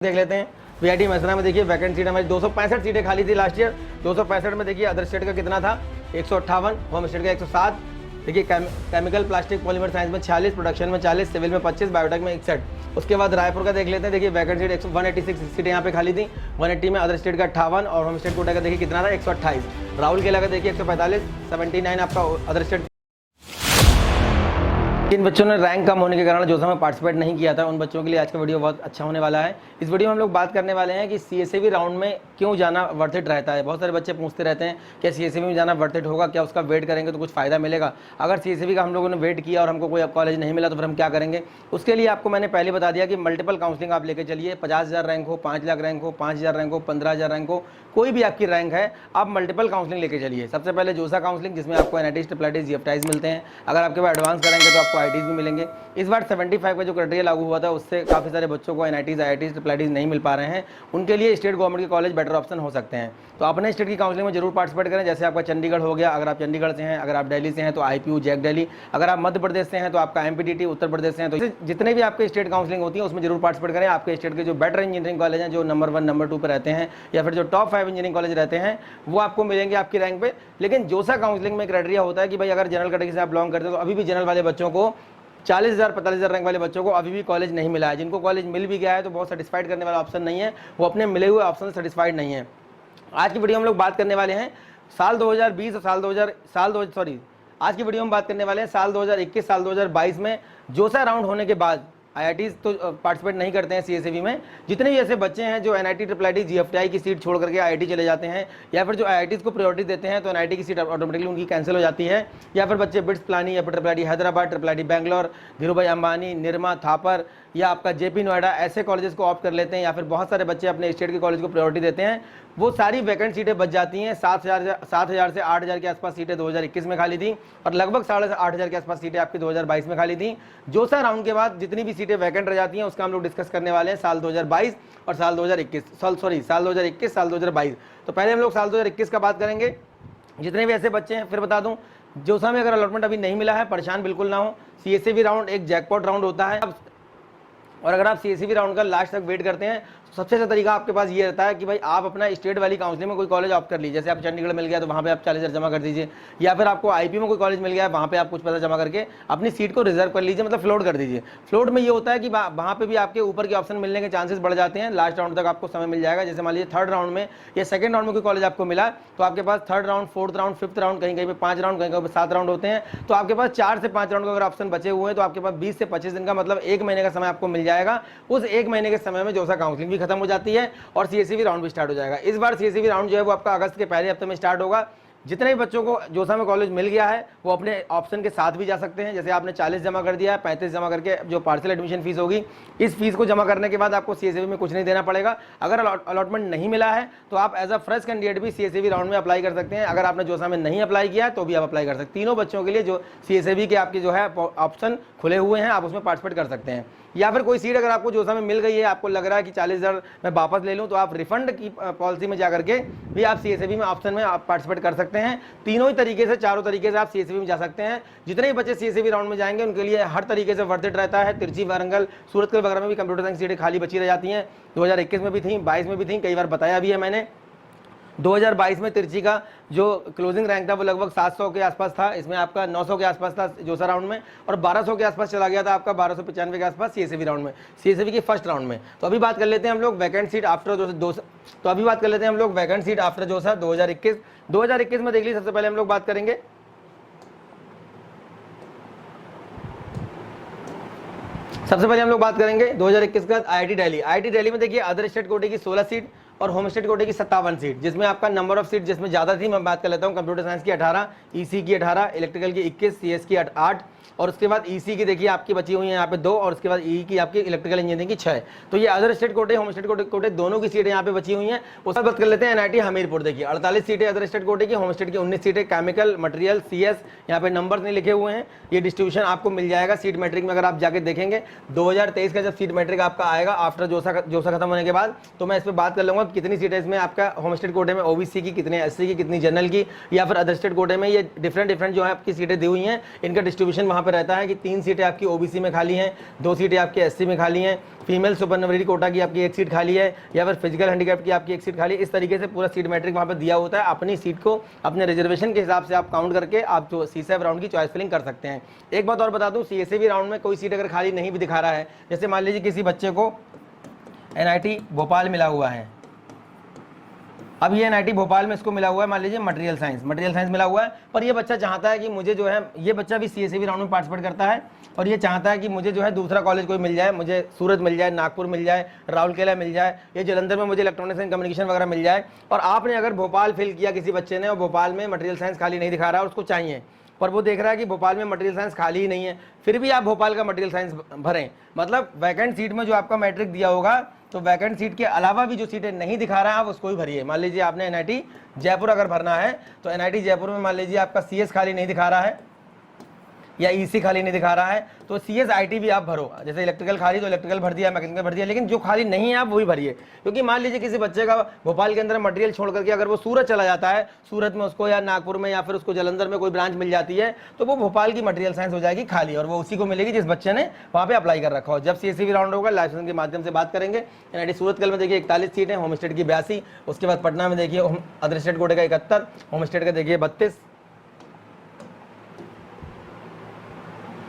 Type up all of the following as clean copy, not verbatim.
देख लेते हैं। वीआईटी मैसना में देखिए वैकेंट सीट हमारी 265 सीटें खाली थी लास्ट ईयर। 265 में देखिए अदर स्टेट का कितना था 158, होम स्टेट का 107। देखिए केमिकल प्लास्टिक पॉलीमर साइंस में 46, प्रोडक्शन में 40, सिविल में 25, बायोटेक में 61। उसके बाद रायपुर का देख लेते हैं। देखिए वैकेंट सीट 186 सीटें यहाँ पे खाली थी। 180 में अदर स्टेट का 58 और होम स्टेट कोटा का देखिए कितना था 128। राउरकेला का देखिए 145, 79 आपका अदर स्टेट। जिन बच्चों ने रैंक कम होने के कारण जोसा में पार्टिसिपेट नहीं किया था उन बच्चों के लिए आज का वीडियो बहुत अच्छा होने वाला है। इस वीडियो में हम लोग बात करने वाले हैं कि सीएसईबी राउंड में क्यों जाना वर्थ इट रहता है। बहुत सारे बच्चे पूछते रहते हैं क्या सीएसईबी में जाना वर्थ इट होगा, क्या उसका वेट करेंगे तो कुछ फ़ायदा मिलेगा। अगर सीएसईबी का हम लोगों ने वेट किया और हमको कोई कॉलेज नहीं मिला तो फिर हम क्या करेंगे। उसके लिए आपको मैंने पहले बता दिया कि मल्टीपल काउंसलिंग आप लेकर चलिए। 50,000 रैंक हो, 5 लाख रैंक हो, 5,000 रैंक हो, 15,000 रैंक हो, कोई भी आपकी रैंक है, आप मल्टीपल काउंसलिंग लेके चलिए। सबसे पहले जोसा काउंसलिंग जिसमें आपको एनआईटीज, ट्रिपल जीएफटाइज मिलते हैं। अगर आपके पास एडवांस करेंगे तो आपको आईटीज भी मिलेंगे। इस बार 75 का जो क्राइटेरिया लागू हुआ था उससे काफ़ी सारे बच्चों को एनआईटीज, आईआईटीज, ट्रिपल नहीं मिल पा रहे हैं। उनके लिए स्टेट गवर्नमेंट के कॉलेज बेटर ऑप्शन हो सकते हैं। तो अपने स्टेट की काउंसलिंग में जरूर पार्टिसिपेट करें। जैसे आपका चंडीगढ़ हो गया, अगर आप चंडीगढ़ से हैं, अगर आप दिल्ली से हैं तो आईपीयू, जैक दिल्ली, अगर आप मध्य प्रदेश से हैं तो आपका एमपीडीटी, उत्तर प्रदेश से हैं तो जितने भी आपके स्टेट काउंसलिंग होती है उसमें जरूर पार्टिसिपेट करें। आपके स्टेट के जो बेटर इंजीनियरिंग कॉलेज हैं, जो नंबर 1, नंबर 2 पर रहते हैं, या फिर जो टॉप 5 इंजीनियरिंग कॉलेज रहते हैं, वो आपको मिलेंगे आपकी रैंक पे। लेकिन जोसा काउंसलिंग में क्राइटेरिया होता है कि भाई अगर जनरल कैटेगरी से आप बिलोंग करते हैं तो अभी भी जनरल वाले बच्चों को 40,000, 45,000 रैंक वाले बच्चों को अभी भी कॉलेज नहीं मिला है। जिनको कॉलेज मिल भी गया है तो बहुत सेटिस्फाइड करने वाला ऑप्शन नहीं है, वो अपने मिले हुए ऑप्शन से सेटिस्फाइड नहीं है। आज की वीडियो हम लोग बात करने वाले हैं साल 2020 और आज की वीडियो में बात करने वाले हैं साल 2021, साल 2022 में जोसा राउंड होने के बाद आईआईटीज तो पार्टिसिपेट नहीं करते हैं सीएसईबी में। जितने भी ऐसे बच्चे हैं जो एनआईटी, ट्रिपल आईटी, जीएफटीआई की सीट छोड़ करके आईआईटी चले जाते हैं, या फिर जो आईआईटीज को प्रायोरिटी देते हैं तो एनआईटी की सीट ऑटोमेटिकली उनकी कैंसिल हो जाती है, या फिर बच्चे बिट्स प्लानी या फिर triple IT Hyderabad, triple IT Bangalore, Dhiru भाई अंबानी, निरमा, थापर या आपका जेपी नोएडा ऐसे कॉलेजेस को ऑप्ट कर लेते हैं, या फिर बहुत सारे बच्चे अपने स्टेट के कॉलेज को प्रायोरिटी देते हैं। वो सारी वैकेंट सीटें बच जाती हैं। 7,000 से 8,000 के आसपास सीटें 2021 में खाली थी और लगभग 8,500 के आसपास सीटें आपकी 2022 में खाली थी। जोसा राउंड के बाद जितनी भी सीटें वैकेंट रह जाती हैं उसका हम लोग डिस्कस करने वाले हैं साल 2022 और साल 2021, साल 2022। तो पहले हम लोग साल 2021 का बात करेंगे। जितने भी ऐसे बच्चे हैं, फिर बता दूं, जोसा में अगर अलॉटमेंट अभी नहीं मिला है परेशान बिल्कुल ना हो। सीएसईबी राउंड एक जैकपॉट राउंड होता है, और अगर आप सीएसईबी राउंड का लास्ट तक वेट करते हैं तो सबसे अच्छा तरीका आपके पास ये रहता है कि भाई आप अपना स्टेट वाली काउंसलिंग में कोई कॉलेज ऑप्ट कर लीजिए। जैसे आप चंडीगढ़ मिल गया तो वहाँ पे आप 40,000 जमा कर दीजिए, या फिर आपको आईपीयू में कोई कॉलेज मिल गया है वहाँ पे आप कुछ पैसा जमा करके अपनी सीट को रिजर्व कर लीजिए, मतलब फ्लोट कर दीजिए। फ्लोट में ये होता है कि वहाँ पे भी आपके ऊपर के ऑप्शन मिलने के चांसेस बढ़ जाते हैं। लास्ट राउंड तक आपको समय मिल जाएगा। जैसे मान लीजिए थर्ड राउंड में या सेकंड राउंड में कोई कॉलेज आपको मिला तो आपके पास third round, fourth round, fifth round, कहीं कहीं पे 5 राउंड, कहीं कहीं पे 7 राउंड होते हैं। तो आपके पास 4 से 5 राउंड का अगर ऑप्शन बचे हुए हैं तो आपके पास 20 से 25 दिन का मतलब 1 महीने का समय आपको मिल जाएगा। उस 1 महीने के समय में जोसा काउंसलिंग भी खत्म हो जाती है और सीएसईबी राउंड भी स्टार्ट हो जाएगा। इस बार सीएसईबी राउंड जो है वो आपका अगस्त के पहले हफ्ते में स्टार्ट होगा। जितने भी बच्चों को जोसा में कॉलेज मिल गया है वो अपने ऑप्शन के साथ भी जा सकते हैं। जैसे आपने 40 जमा कर दिया है, 35 जमा करके जो पार्शियल एडमिशन फीस होगी, इस फीस को जमा करने के बाद आपको सीएसईबी में कुछ नहीं देना पड़ेगा। अगर अलॉटमेंट नहीं मिला है तो आप एज अ फ्रेश कैंडिडेट भी सीएसईबी राउंड में अप्लाई कर सकते हैं। अगर आपने जोसा में नहीं अप्लाई किया है तो भी आप अप्लाई कर सकते हैं। तीनों बच्चों के लिए जो सीएसईबी के आपके जो है ऑप्शन खुले हुए हैं, आप उसमें पार्टिसिपेट कर सकते हैं। या फिर कोई सीट अगर आपको जोसा में मिल गई है, आपको लग रहा है कि 40,000 मैं वापस ले लूँ, तो आप रिफंड की पॉलिसी में जाकर के भी आप सीएसईबी में ऑप्शन में आप पार्टिसिपेट कर सकते हैं। तीनों ही तरीके से, चारों तरीके से आप सीएसईबी में जा सकते हैं। जितने भी बच्चे सीएसईबी राउंड में जाएंगे उनके लिए हर तरीके से वर्थ इट रहता है। तिरछी, वारंगल, सूरतगढ़ वगैरह में भी कंप्यूटर साइंस सीटें खाली बची रह जाती हैं। 2021 में भी थी, 22 में भी थी, कई बार बताया भी है मैंने। 2022 में तिरछी का जो क्लोजिंग रैंक था वो लगभग 700 के आसपास था। इसमें आपका 900 के आसपास था जोसा राउंड में, और 1200 के आसपास चला गया था आपका 1295 के आसपास सीएसईबी राउंड में, सीएसईबी के फर्स्ट राउंड में। तो अभी बात कर लेते हैं हम लोग वैकेंट सीट आफ्टर जोसा। तो अभी बात कर लेते हैं हम लोग वैकेंट सीट आफ्टर जोसा 2021 में देख लीजिए। सबसे पहले हम लोग बात करेंगे सबसे पहले हम लोग बात करेंगे 2021 का आईआईटी दिल्ली। आईआईटी दिल्ली में देखिए अदर स्टेट कोटे की 16 सीट और होम स्टेट कोटे की 57 सीट, जिसमें आपका नंबर ऑफ सीट जिसमें ज़्यादा थी मैं बात कर लेता हूँ। कंप्यूटर साइंस की 18, ईसी की 18, इलेक्ट्रिकल की 21, सीएस की 8, और उसके बाद ईसी की देखिए आपकी बची हुई है यहाँ पे 2, और उसके बाद ई की आपकी इलेक्ट्रिकल इंजीनियरिंग की 6। तो ये अदर स्टेट कोटे, होम स्टेट कोटे दोनों की सीटें यहाँ पे बची हुई हैं। उसके बाद बात कर लेते हैं एनआईटी हमीरपुर। देखिए 48 सीटें अदर स्टेट कोटे की, होम स्टेट की 19 सीटें। केमिकल, मटेरियल, सीएस, यहाँ पे नंबर नहीं लिखे हुए हैं। ये डिस्ट्रीब्यूशन आपको मिल जाएगा सीट मैट्रिक में। अगर आप जाके देखेंगे 2023 का जब सीट मैट्रिक आपका आएगा आफ्टर जोसा खत्म होने के बाद, तो मैं इस पर बात कर लूँगा कितनी सीटें इसमें आपका होम स्टेट कोटे में ओबीसी की, कितने एससी की, कितनी जनरल की, या फिर अदर स्टेट कोटे में। ये डिफरेंट जो है आपकी सीटें दी हुई हैं, इनका डिस्ट्रीब्यूशन वहाँ पे रहता है कि 3 सीटें आपकी ओबीसी में खाली हैं, 2 सीटें आपके एससी में खाली हैं, फीमेल सुपरनवरी कोटा की आपकी 1 सीट खाली है, या फिर फिजिकल हैंडीकैप की आपकी 1 सीट खाली है। इस तरीके से पूरा सीट मैट्रिक वहाँ पे दिया होता है। अपनी सीट को अपने रिजर्वेशन के हिसाब से आप काउंट करके आप जो C7 राउंड की चॉइस फिलिंग कर सकते हैं। एक बात और बता दूँ, CSAV राउंड में कोई सीट अगर खाली नहीं भी दिखा रहा है, जैसे मान लीजिए किसी बच्चे को NIT भोपाल मिला हुआ है, अब ये NIT भोपाल में इसको मिला हुआ है मान लीजिए मटेरियल साइंस मिला हुआ है, पर ये बच्चा चाहता है कि मुझे जो है, ये बच्चा भी CSAV राउंड में पार्टिसिपेट करता है और ये चाहता है कि मुझे जो है दूसरा कॉलेज कोई मिल जाए, मुझे सूरत मिल जाए, नागपुर मिल जाए, राउरकेला मिल जाए, या जलंधर में मुझे इलेक्ट्रॉनिक्स एंड कम्युनिकेशन वगैरह मिल जाए। और आपने अगर भोपाल फिल किया किसी बच्चे ने और भोपाल में मटेरियल साइंस खाली नहीं दिखा रहा है, उसको चाहिए, पर वो देख रहा है कि भोपाल में मटेरियल साइंस खाली ही नहीं है, फिर भी आप भोपाल का मटेरियल साइंस भरें। मतलब वैकेंट सीट में जो आपका मैट्रिक दिया होगा, तो वैकेंट सीट के अलावा भी जो सीटें नहीं दिखा रहा है आप उसको ही भरिए। मान लीजिए आपने NIT जयपुर अगर भरना है, तो NIT जयपुर में मान लीजिए आपका CS खाली नहीं दिखा रहा है या EC खाली नहीं दिखा रहा है, तो CS IT भी आप भरो। जैसे इलेक्ट्रिकल खाली तो इलेक्ट्रिकल भर दिया, मैकेनिकल भर दिया, लेकिन जो खाली नहीं है आप वही भरिए। क्योंकि मान लीजिए किसी बच्चे का भोपाल के अंदर मटेरियल छोड़ करके अगर वो सूरत चला जाता है, सूरत में उसको या नागपुर में या फिर उसको जलंधर में कोई ब्रांच मिल जाती है, तो वो भोपाल की मटेरियल साइंस हो जाएगी खाली, और वो उसी को मिलेगी जिस बच्चे ने वहाँ पे अप्लाई कर रखा हो। जब CSAV राउंड होगा लाइव के माध्यम से बात करेंगे। NIT सूरतकल में देखिए 41 सीटें, होम स्टेट की 82, उसके बाद पटना में देखिए अदर स्टेट कोटे का 71, होम स्टेट का देखिए 32,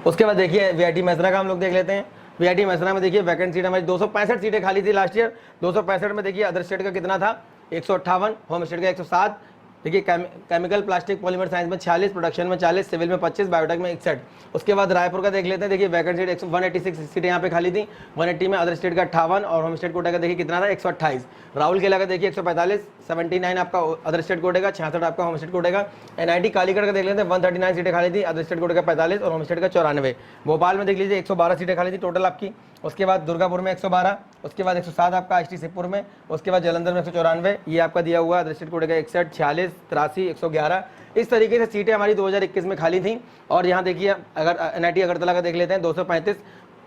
उसके बाद देखिए VIT मैसरा का हम लोग देख लेते हैं। VIT मैसरा में देखिए वैकेंट सीट हमारी 265 सीटें खाली थी लास्ट ईयर। 265 में देखिए अदर स्टेट का कितना था, 158, होम स्टेट का 107, देखिए केमिकल प्लास्टिक पॉलीमर साइंस में 46, प्रोडक्शन में 40, सिविल में 25, बायोटेक में 61। उसके बाद रायपुर का देख लेते हैं। देखिए वैकेंट सीट 186 सीटें यहाँ पे खाली थी, 180 में अदर स्टेट का 58 और होम स्टेट कोटा का देखिए कितना था 128। राउरकेला का देखिए 145, 79 आपका अदर स्टेट कोटे का, 66 आपका होम स्टेट कोटे का। NIT कालीगढ़ का देख लेते हैं 139 सीटें खाली थी, अदर स्टेट कोटे का 45 और होम स्टेट का 94। भोपाल में देख लीजिए 112 सीटें खाली थी टोटल आपकी। उसके बाद दुर्गापुर में 112, उसके बाद 107 आपका IST शिवपुर में, उसके बाद जलंधर में 194, ये आपका दिया हुआ अदर स्टेट कोटे का 61, 46, 83, 111। इस तरीके से सीटें हमारी 2021 में खाली थी। और यहाँ देखिए अगर NIT अगरतला का देख लेते हैं 235,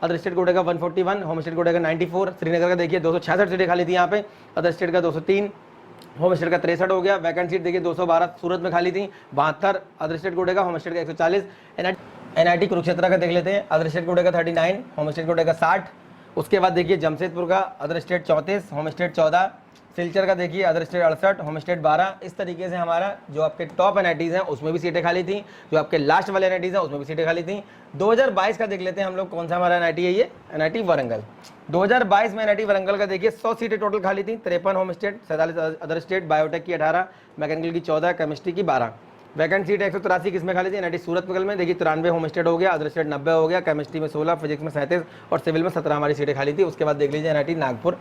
अदर स्टेट कोटे का 141, होम स्टेट कोटे का 94, श्रीनगर का देखिए 266 सीटें खाली थी यहाँ पे, अदर स्टेट का 203, होम स्टेट का 63 हो गया। वैकेंट सीट देखिए 212 सूरत में खाली थी, 72 अदर स्टेट कोटे का, होम स्टेट का 140। NIT कुरुक्षेत्र का देख लेते हैं, अदर स्टेट कोटे का 39, होम स्टेट कोटे का 60। उसके बाद देखिए जमशेदपुर का other state 34, home state 14, Silchar का देखिए अदर स्टेट 68, होम स्टेट 12। इस तरीके से हमारा जो आपके टॉप NITs हैं उसमें भी सीटें खाली थी, जो आपके लास्ट वाले NITs हैं उसमें भी सीटें खाली थी। 2022 का देख लेते हैं हम लोग, कौन सा हमारा NIT है, ये NIT वारंगल। 2022 में NIT वारंगल का देखिए 100 सीटें टोटल खाली थी, 53 home state, 47 other state, biotech की 18, मैकेनिकल की 14, केमिस्ट्री की 12। वैकेंट सीट 183 किसमें खाली थी, NIT सूरतकल में देखिए 93 होम स्टेट हो गया, अदर स्टेट 90 हो गया, केमिस्ट्री में 16, फिजिक्स में 37 और सिविल में 17 हमारी सीटें खाली थी। उसके बाद देख लीजिए NIT नागपुर,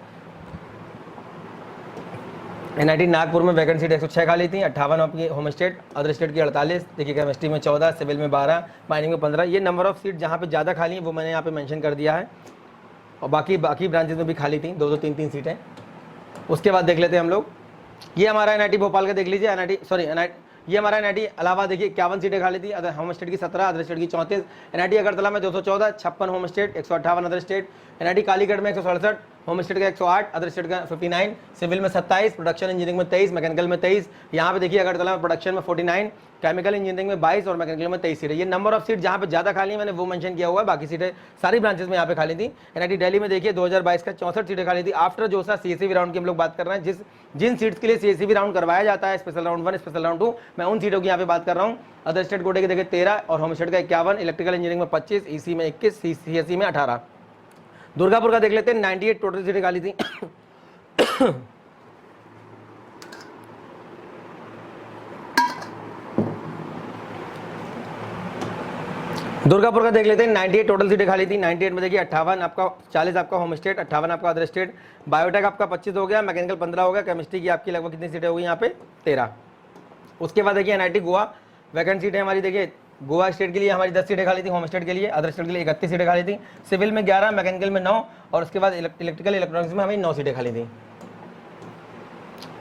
NIT नागपुर में वैकेंट सीट 106 खाली थी, 58 आपकी होम स्टेट, अदर स्टेट की 48, देखिए केमिस्ट्री में 14, सिविल में 12, माइनिंग में 15। ये नंबर ऑफ सीट जहाँ पे ज़्यादा खाली हैं वो मैंने यहाँ पे मेंशन कर दिया है, और बाकी ब्रांचेज में भी खाली थी 2-2, 3-3 सीटें। उसके बाद देख लेते हैं हम लोग, ये हमारा NIT भोपाल का देख लीजिए, ये हमारा NIT इलाहाबाद देखिए 51 सीटें खाली थी, अदर होम स्टेट की 17, अदर स्टेट की 34। NIT अगरतला में 214, 56 home state, 158 other state. NIT Kaligarh में 167, होम स्टेट का 108, अदर स्टेट का 59, सिविल में 27, प्रोडक्शन इंजीनियरिंग में 23, मैकेनिकल में 23। यहाँ पे देखिए अगरतला में प्रोडक्शन में 49, केमिकल इंजीनियरिंग में 22 और मैकेनिकल में 23 सीटें। ये नंबर ऑफ सीट जहाँ पे ज़्यादा खाली है मैंने वो मेंशन किया हुआ है, बाकी सीटें सारी ब्रांचेस में यहाँ पे खाली थी। NIT दिल्ली में देखिए 2022 का 64 सीटें खाली थी। आफ्टर जो सा CSAV राउंड की हम लोग बात कर रहे हैं, जिन सीट्स के लिए CSAV राउंड करवाया जाता है, स्पेशल राउंड 1, स्पेशल राउंड 2, मैं उन सीटों की यहाँ पे बात कर रहा हूँ। अदर स्टेट कोटे के देखिए 13 और होम स्टेट का 51, इलेक्ट्रिकल इंजीनियरिंग में 25, EC में 21, CSE में 18। दुर्गापुर का देख लेते हैं, 98 टोटल सीटें खाली थी। दुर्गापुर का देख लेते हैं, 98 टोटल सीटें खाली थी। 98 में देखिए 58 आपका, 40 आपका होम स्टेट, 58 आपका अदर स्टेट, बायोटेक आपका 25 हो गया, मैकेनिकल 15 हो गया, केमिस्ट्री की आपकी लगभग कितनी सीटें हो गई यहाँ पे 13। उसके बाद देखिए NIT गोवा, वैकेंट सीटें हमारी देखिए गोवा स्टेट के लिए हमारी 10 सीटें खाली थी, होम स्टेट के लिए, अदर स्टेट के लिए 31 सीटें खाली थी, सिविल में 11, मैकेनिकल में 9 और उसके बाद इलेक्ट्रिकल इलेक्ट्रॉनिक्स में हमें 9 सीटें खाली थी।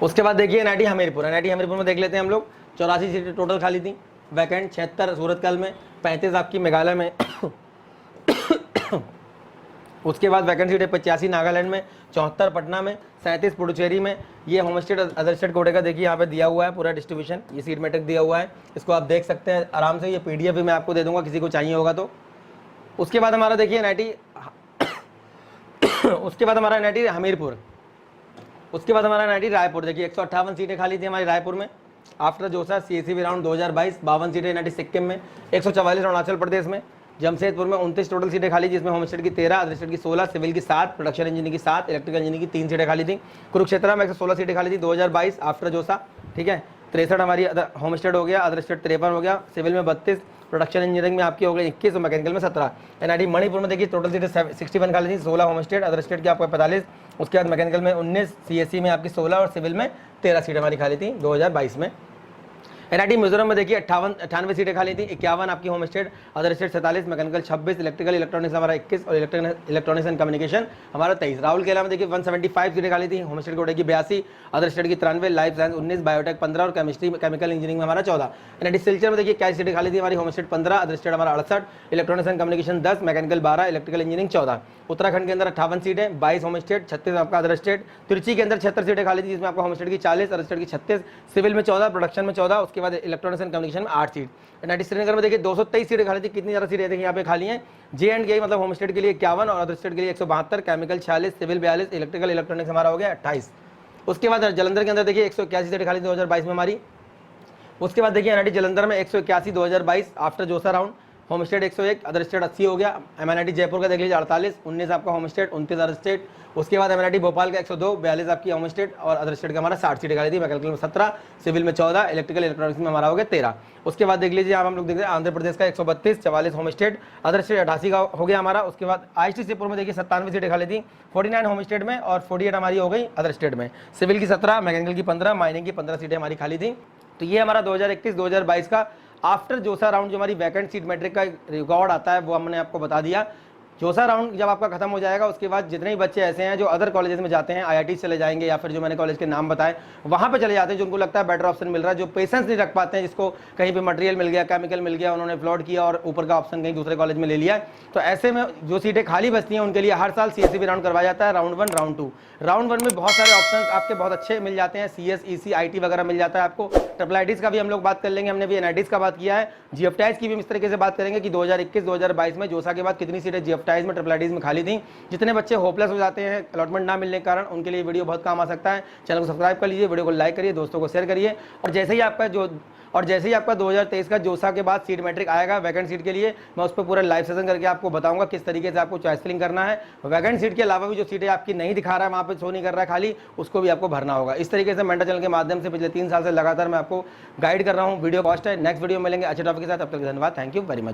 उसके बाद देखिए NIT हमीरपुर में देख लेते हैं हम लोग, 84 सीटें टोटल खाली थी, वैकेंट 76 सूरतकल में, 35 आपकी मेघालय में। उसके बाद वैकेंट सीटें 85 नागालैंड में, 74 पटना में, 37 पुडुचेरी में। ये होम स्टेट अदर स्टेट कोटे का देखिए यहाँ पे दिया हुआ है पूरा डिस्ट्रीब्यूशन, ये सीट मैट्रिक दिया हुआ है, इसको आप देख सकते हैं आराम से। ये PDF भी मैं आपको दे दूंगा किसी को चाहिए होगा तो। उसके बाद हमारा देखिए NIT उसके बाद हमारा NIT हमीरपुर, उसके बाद हमारा NIT रायपुर। देखिए 158 सीटें खाली थी हमारी रायपुर में आफ्टर जोसा CSEB राउंड 2022। 52 सीटें NIT सिक्किम में, 144 अरुणाचल प्रदेश में। जमशेदपुर में 29 टोटल सीटें खाली, जिसमें होम स्टेट की 13, अदर स्टेट की 16, सिविल की 7, प्रोडक्शन इंजीनियरिंग की 7, इलेक्ट्रिकल इंजीनियरिंग की 3 सीटें खाली थी। कुरुक्षेत्र में 116 सीटें खाली थी 2022 आफ्टर जोसा, ठीक है। 63 हमारी होम स्टेट हो गया, अदर स्टेट 53 हो गया, सिविल में 32, प्रोडक्शन इंजीनियरिंग में आपकी हो गई 21 और मैकेनिकल में 17। NIT मणिपुर में देखिए टोटल सीटें 61 खाली थी, 16 होम स्टेट, अदर स्टेट की आपको 45, उसके बाद मैकेनिकल में 19, CSE में आपकी 16 और सिविल में 13 सीटें हमारी खाली थी 2022 में। NIT मिजोरम में देखिए 98 सीटें खाली थी, 51 आपकी home state, other state 47, mechanical 26, electrical electronics हमारा 21 और इलेक्ट्रॉनिक्स एंड कम्युनिकेशन हमारा 23। राउरकेला में देखिए 175 सीटें खाली थी, होम स्टेट कोटे की 82, अदर स्टेट की 93, लाइफ साइंस 19, बायोटेक 15 और केमिस्ट्री केमिकल इंजीनियरिंग में हमारा 14। NIT सिलचर में देखिए 21 सीटें खाली थी हमारी, होम स्टेट 15, अदर स्टेट हमारा 68, electronics and communication 10, mechanical 12, electrical engineering 14। Uttarakhand के अंदर 58 सीटें, 22 होम स्टेट, 36 आपका अदर स्टेट। तिरुचि के अंदर 76 सीटें खाली थी, जिसमें आपका होम स्टेट की 40, अदर स्टेट की 36, सिविल में 14, प्रोडक्शन में 14, उसके बाद इलेक्ट्रॉनिक्स एंड कम्युनिकेशन में 8 सीट। NIT श्रीनगर में देखिए 223 सीटें खाली थी। कितनी ज़्यादा सीटें देखिए यहाँ पे खाली हैं। J&K मतलब होम स्टेट के लिए 51 और अदर स्टेट के लिए 172, केमिकल 46, सिविल 42, इलेक्ट्रिकल इलेक्ट्रॉनिक्स हमारा हो गया 28। उसके बाद जलंधर के अंदर देखिए 181 सीटें खाली 2022 में हमारी। उसके बाद देखिए NIT जलंधर में 181 2022 आफ्टर जोसा round, home state 101, other state 80 हो गया। MNIT जयपुर का देख लीजिए 48, 19 आपका होम स्टेट, 29 अदर स्टेट। उसके बाद MNIT भोपाल का 102, 42 आपकी होम स्टेट और अदर स्टेट का हमारा 60 सीटें खाली थी, मैकेनिकल में 17, सिविल में 14, इलेक्ट्रिकल इलेक्ट्रॉनिक्स में हमारा हो गया 13। उसके बाद देख लीजिए यहाँ हम लोग देख रहे हैं आंध्र प्रदेश का 132, 44 होम स्टेट, अदर स्टेट 88 का हो गया हमारा। उसके बाद IIT श्रीपुर में देखिए 97 सीटें खाली थी, 49 होम स्टेट में और 48 हमारी हो गई अदर स्टेट में। सिविल की 17, मैकेनिकल की 15, माइनिंग की 15 सीटें हमारी खाली थी। तो ये हमारा 2021-2022 का आफ्टर जोसा राउंड जो हमारी वैकेंट सीट मैट्रिक का रिकॉर्ड आता है वो हमने आपको बता दिया। जोसा राउंड जब आपका खत्म हो जाएगा उसके बाद जितने भी बच्चे ऐसे हैं जो अदर कॉलेजेस में जाते हैं, IIT चले जाएंगे या फिर जो मैंने कॉलेज के नाम बताए वहाँ पे चले जाते हैं, जो उनको लगता है बेटर ऑप्शन मिल रहा है, जो पेशेंस नहीं रख पाते हैं, जिसको कहीं पे मटेरियल मिल गया, केमिकल मिल गया, उन्होंने फ्लॉट किया और ऊपर का ऑप्शन कहीं दूसरे कॉलेज में ले लिया। तो ऐसे में जो सीटें खाली बचती हैं उनके लिए हर साल CSEB राउंड करवाया जाता है, राउंड 1 राउंड 2। राउंड 1 में बहुत सारे ऑप्शन आपके बहुत अच्छे मिल जाते हैं, CS EC IT वगैरह मिल जाता है आपको। IITs का भी हम लोग बात कर लेंगे, हमने भी NITs का बात किया है। GFTIs की भी इस तरीके से बात करेंगे कि 2021-2022 में जोसा के बाद कितनी सीटें GFTIs में IITs में खाली थी। जितने बच्चे होपलेस हो जाते हैं अलॉटमेंट ना मिलने के कारण, उनके लिए वीडियो बहुत काम आ सकता है। चैनल को सब्सक्राइब कर लीजिए, वीडियो को लाइक करिए, दोस्तों को शेयर करिए। और जैसे ही आपका 2023 का जोसा के बाद सीट मैट्रिक आएगा वैकेंट सीट के लिए, मैं उस पर पूरा लाइव सेशन करके आपको बताऊंगा किस तरीके से आपको चॉइस फिलिंग करना है। वैकेंट सीट के अलावा भी जो सीटें आपकी नहीं दिखा रहा है, वहाँ पे शो नहीं कर रहा है खाली, उसको भी आपको भरना होगा। इस तरीके से मेंटर चैनल के माध्यम से पिछले 3 साल से लगातार मैं आपको गाइड कर रहा हूँ। वीडियो कॉस्ट है, नेक्स्ट वीडियो मिलेंगे अच्छे टॉपिक के साथ, तब तक धन्यवाद, थैंक यू वेरी मच।